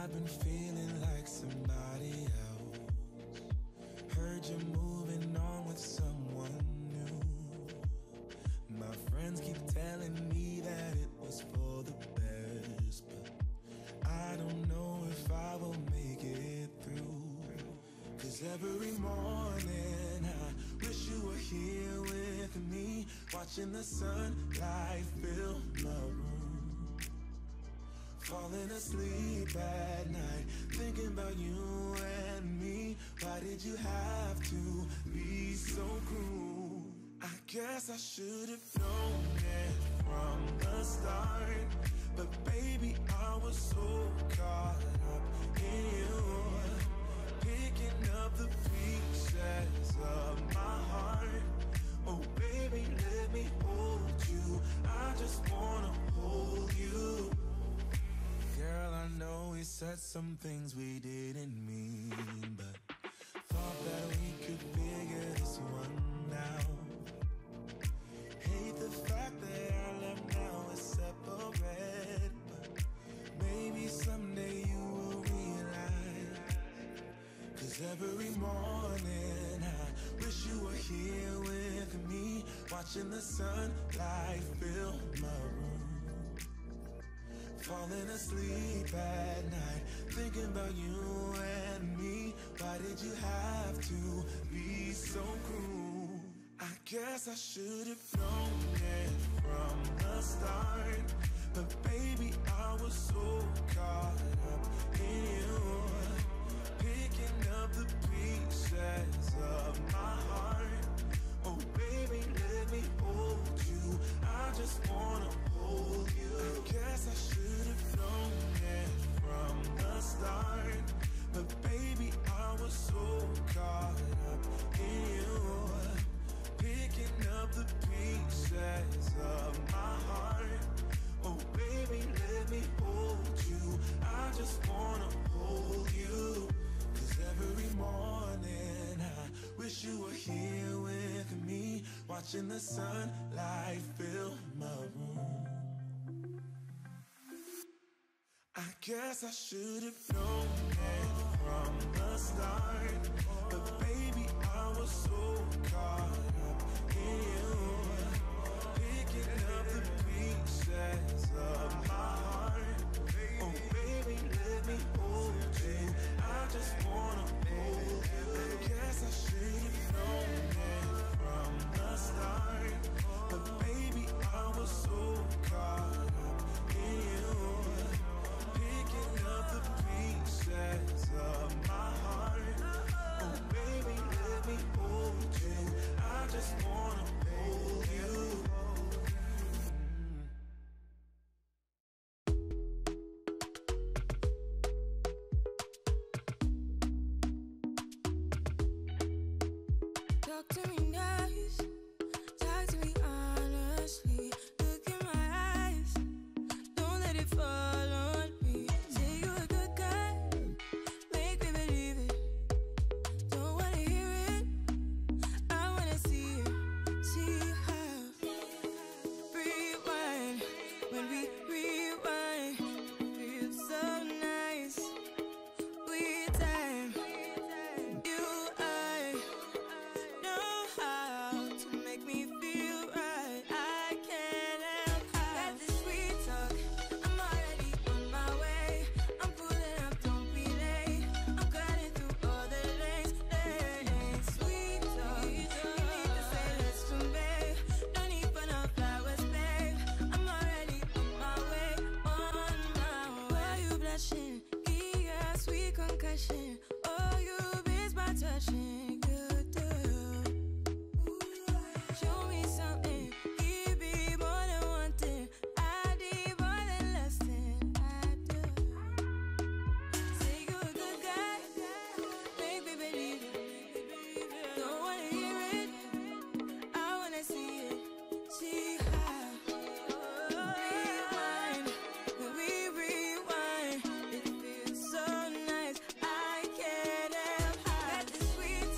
I've been feeling like somebody else. Heard you're moving on with someone new. My friends keep telling me that it was for the best, but I don't know if I will make it through. Cause every morning I wish you were here with me, watching the sunlight fill my room, falling asleep at night, thinking about you and me. Why did you have to be so cruel? I guess I should have known it from the start, but baby, I was so caught up in you, picking up the pieces of my heart. Oh baby, let me hold you, I just wanna hold you. Girl, I know we said some things we didn't mean, but thought that we could figure this one out. Hate the fact that our love now is separate, but maybe someday you will realize. Cause every morning I wish you were here with me, watching the sunlight fill my room, falling asleep at night, thinking about you and me. Why did you have to be so cruel? I guess I should have known it from the start, but baby, I was so caught up in you, picking up the pieces of my heart. Oh baby, let me hold you, I just wanna hold you. I guess I should have known it from the start, but baby, I was so caught up in you, picking up the pieces of my heart. Oh baby, let me hold you, I just wanna hold you. Cause every morning I wish you were here with me, watching the sunlight fill my room. I guess I should have known it from the start, but baby, I was so caught up in you, picking up the pieces of my heart. Oh baby, let me hold you, I just wanna hold you. I guess I should have known it from the start, but baby, I was so caught up in you, picking up the pieces of my heart. Oh baby, let me hold you, I just wanna hold you. Talk to me nice, talk to me honestly. Look in my eyes, don't let it fall on me. Say you're a good guy, make me believe it. Don't wanna hear it, I wanna see it. See how rewind, when we rewind, feels so nice. With time, you I know how to make me feel right. I can't help how. Got this sweet talk, I'm already on my way. I'm pulling up, don't be late. I'm cutting through all the lanes. Sweet talk, you need to say let's convey. No need for no flowers, babe. I'm already on my way, on my way. Why you blushing? Yeah, sweet concussion. Oh, you miss my touching. Good to show me something. Give me more than one thing. I need more than less than I do. Say you're a good guy, make me believe it. Don't wanna hear it, I wanna see it. See how rewind, when we rewind, it feels so nice. I can't help how. Got this sweet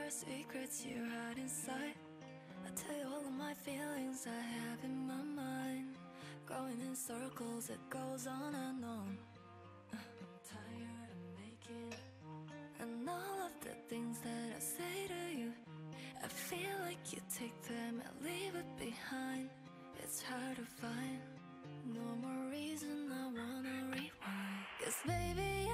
your secrets you hide inside. I tell you all of my feelings I have in my mind. Going in circles, it goes on and on. I'm tired of making and all of the things that I say to you, I feel like you take them and leave it behind. It's hard to find no more reason I wanna rewind. 'Cause baby,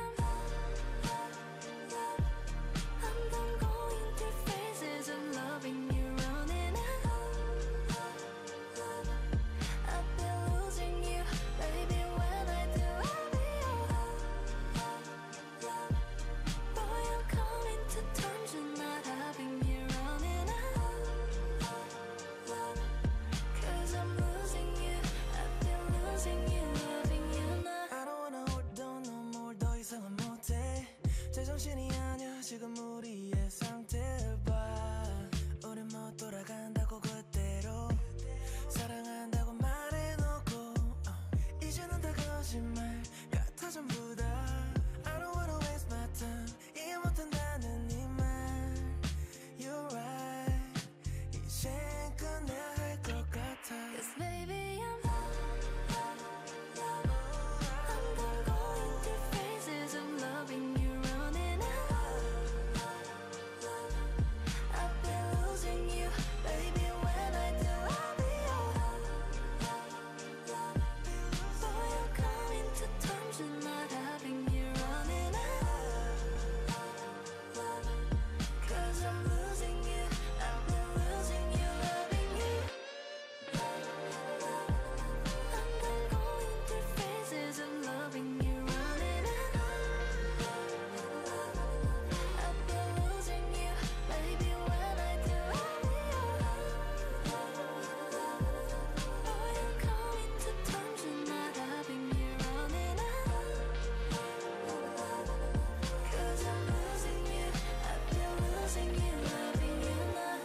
I'm done going through phases of loving you, running out. I've been losing you, baby, when I do, I'll be boy, I'm coming to terms with not having you running out. 'Cause I'm losing you, I've been losing you, loving you now. I don't wanna hold on no more, 더 이상은 못해. 제정신이 아니야 지금 우리의 상태를 봐. 우린 못 돌아간다고 그대로 사랑한다고 말해놓고 이제는 다 거짓말 같아 전부 다. I don't wanna waste my time 이해 못한다는 네 말. You're right 이젠 끝내야 할 것 같아. 'Cause baby, I'm done going through phases of loving you, running out. I've been losing you, baby, when I do, I'll be boy, I'm coming to terms with not having you running out. 'Cause I'm losing you, I've been losing you, loving you. I'm done going through phases of loving you, running out. I've been losing you, baby, when I do, I'll be boy, I'm coming to terms with not having you running out. 'Cause I'm losing you, I've been losing you, loving you now.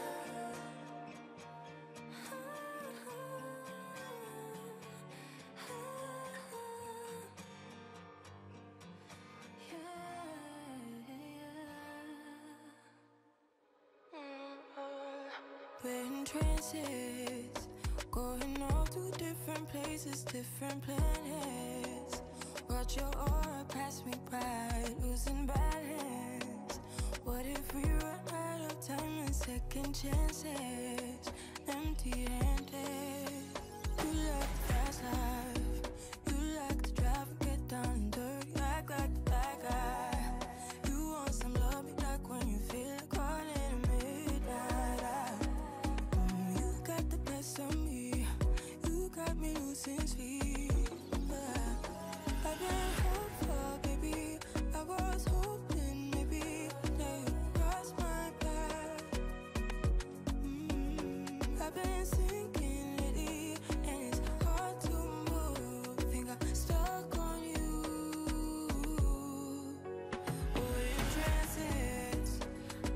We're in trances, going off to different places, different planets. Watch your aura pass me by, losing balance. What if we run out of time and second chances? Empty-handed. You like the fast life, you like to drive and get down and dirty, act like the bad guy. You want some love, me like when you feel like calling at midnight. You got the best of me, you got me losing sleep. I've been hopeful, baby, I was hoping maybe that you'd cross my path. I've been sinking lately, and it's hard to move. Think I'm stuck on you. We're in transits,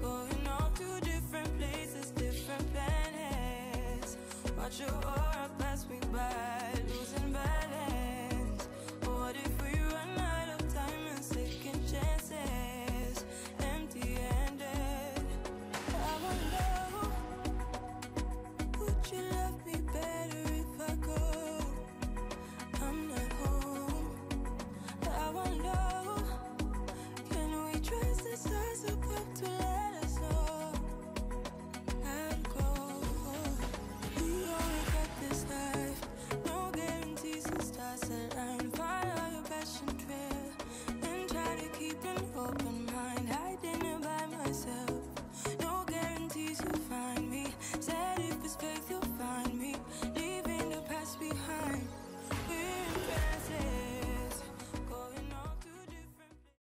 going off to different places, different planets. Watch your